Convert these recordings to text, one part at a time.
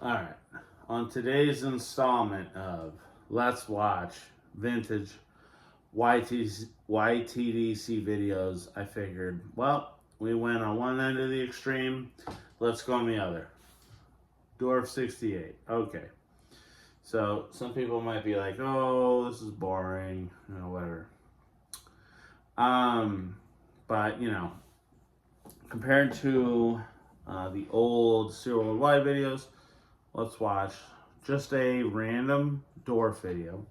Alright, on today's installment of Let's Watch Vintage YTDC videos, I figured, well, we went on one end of the extreme, let's go on the other. Dorf68, okay. So, some people might be like, oh, this is boring, whatever. But, compared to the old Serial Worldwide videos, let's watch just a random Dorf video.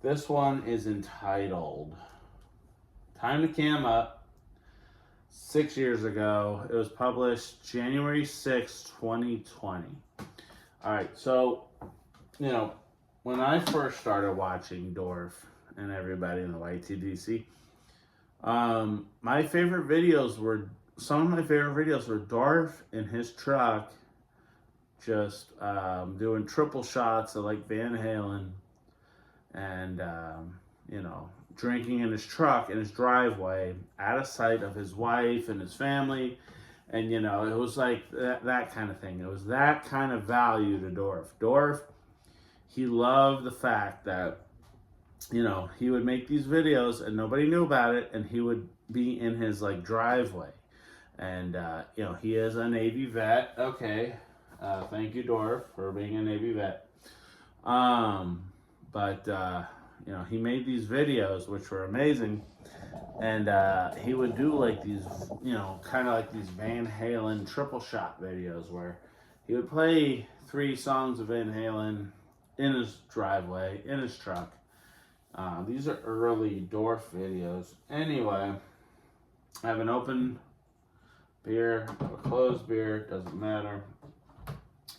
This one is entitled Time to Cam Up, 6 years ago. It was published January 6, 2020. Alright, so, when I first started watching Dorf and everybody in the YTDC, some of my favorite videos were Dorf in his truck just doing triple shots of like Van Halen and drinking in his truck in his driveway out of sight of his wife and his family. And it was like that kind of thing. It was that kind of value to Dorf. Dorf, he loved the fact that he would make these videos and nobody knew about it, and he would be in his like driveway. And he is a Navy vet. Okay. Thank you, Dorf, for being a Navy vet. He made these videos, which were amazing. And he would do like these, kind of like these Van Halen triple shot videos where he would play 3 songs of Van Halen in his driveway, in his truck. These are early Dorf videos. Anyway, I have an open beer, a closed beer, doesn't matter.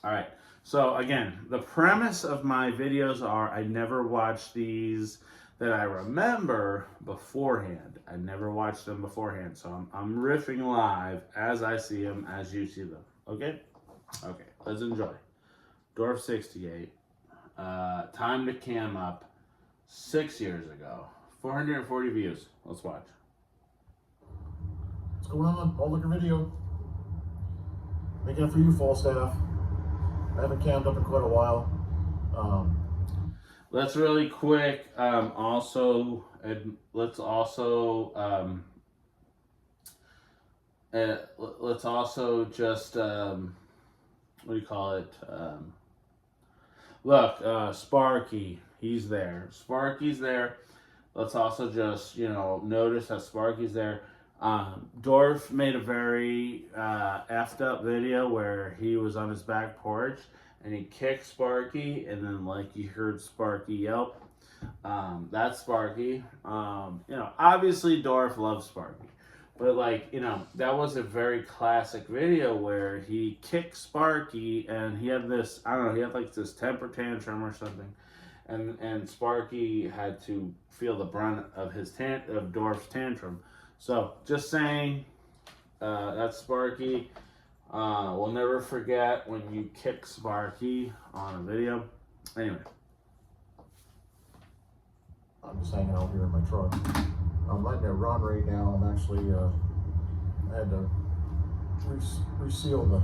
Alright, so again, the premise of my videos are I never watch these that I remember beforehand. I never watched them beforehand, so I'm riffing live as I see them, as you see them. Okay? Okay, let's enjoy. Dorf68, Time to Cam Up, 6 years ago. 440 views. Let's watch. What's going on? I'll look at video. Making it for you, Falstaff. I haven't cammed up in quite a while. Let's really quick. Let's also just what do you call it? Look, Sparky, he's there. Sparky's there. Let's also just notice that Sparky's there. Dorf made a very effed up video where he was on his back porch and he kicked Sparky, and then like you heard Sparky yelp. That's Sparky. Obviously Dorf loves Sparky, but that was a very classic video where he kicked Sparky and he had this, I don't know, he had like this temper tantrum or something, and Sparky had to feel the brunt of of Dorf's tantrum. So, just saying, that's Sparky. We'll never forget when you kick Sparky on a video. Anyway. I'm just hanging out here in my truck. I'm letting it run right now. I'm actually, I had to reseal the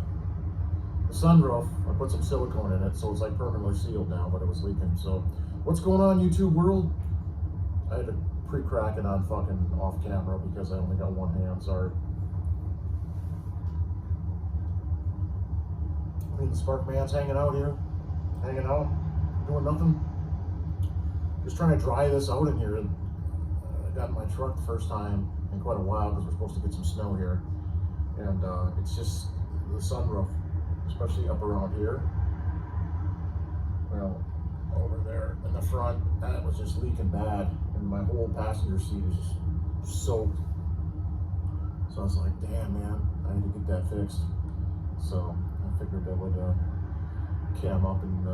sunroof. I put some silicone in it, so it's like permanently sealed now, but it was leaking. So, what's going on, YouTube world? I had to pre-crack it on fucking off camera because I only got one hand, sorry. I mean, the Spark Man's hanging out here, doing nothing. Just trying to dry this out in here. I got in my truck the first time in quite a while because we're supposed to get some snow here. And it's just the sunroof, especially up around here. Well, over there in the front, that was just leaking bad. And my whole passenger seat is just soaked. So I was like, damn man, I need to get that fixed. So I figured I would cam up and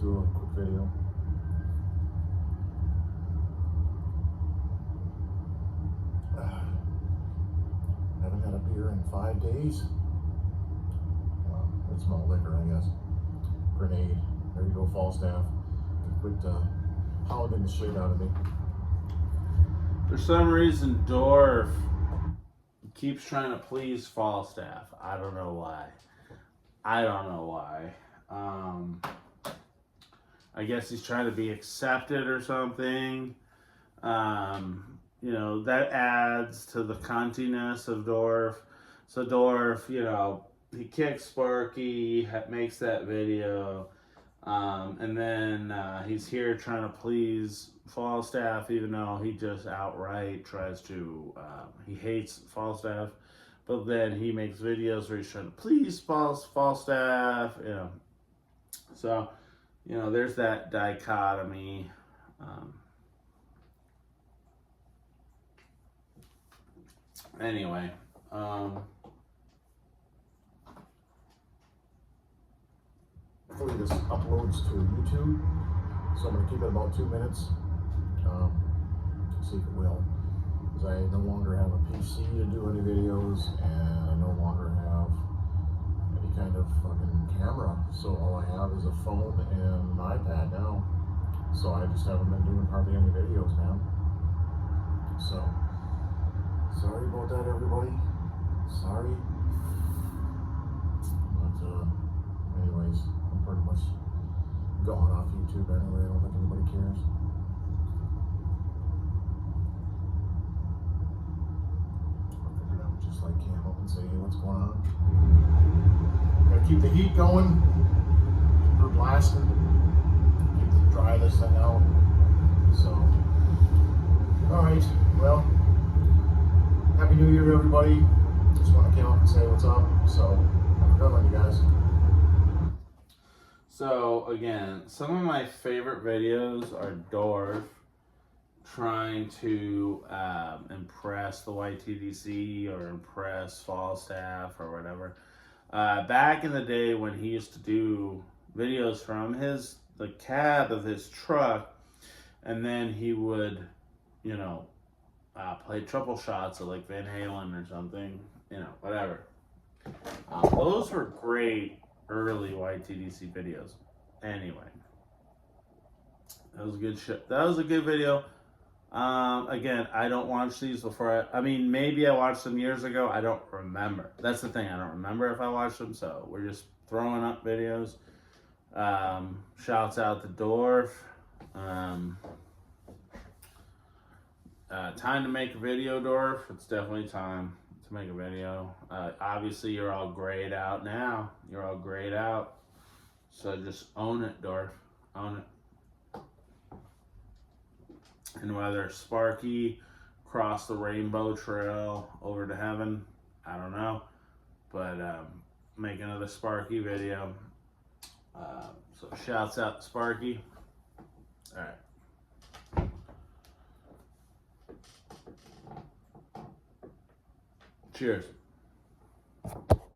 do a quick video. Haven't had a beer in 5 days. It's malt liquor, I guess. Grenade. There you go, Falstaff. Quit hounding the shit out of me. For some reason, Dorf keeps trying to please Falstaff. I don't know why. I guess he's trying to be accepted or something. You know, that adds to the cuntiness of Dorf. So Dorf, you know, he kicks Sparky, makes that video, and then he's here trying to please Falstaff, even though he just outright tries to, he hates Falstaff, but then he makes videos where he's trying to please Falstaff, you know. So, you know, there's that dichotomy. Anyway, hopefully this uploads to YouTube, so I'm going to keep it about 2 minutes. See if it will, because I no longer have a PC to do any videos, and I no longer have any kind of fucking camera, so all I have is a phone and an iPad now. So I just haven't been doing hardly any videos, man. So sorry about that, everybody. Sorry. But anyways, I'm pretty much gone off YouTube anyway. I don't think anybody cares. I figured I would just like cam up and say, hey, what's going on? Gotta keep the heat going. We're blasting. Dry this thing out. So, alright, well, Happy New Year, everybody. Just want to come up and say what's up. So, have a good one, you guys. so again, some of my favorite videos are Dorf trying to impress the YTDC or impress Falstaff or whatever. Back in the day when he used to do videos from the cab of his truck, and then he would, you know, play triple shots of like Van Halen or something, you know, whatever. Those were great early YTDC videos. Anyway, that was a good shit. That was a good video. Again, I don't watch these before. I mean, maybe I watched them years ago. I don't remember. That's the thing. I don't remember if I watched them. So we're just throwing up videos. Shouts out to Dorf. Time to make a video, Dorf. It's definitely time to make a video. Obviously, you're all grayed out now. You're all grayed out. So just own it, Dorf. Own it. And whether Sparky crossed the rainbow trail over to heaven, I don't know. But make another Sparky video. So shouts out to Sparky. All right. Cheers.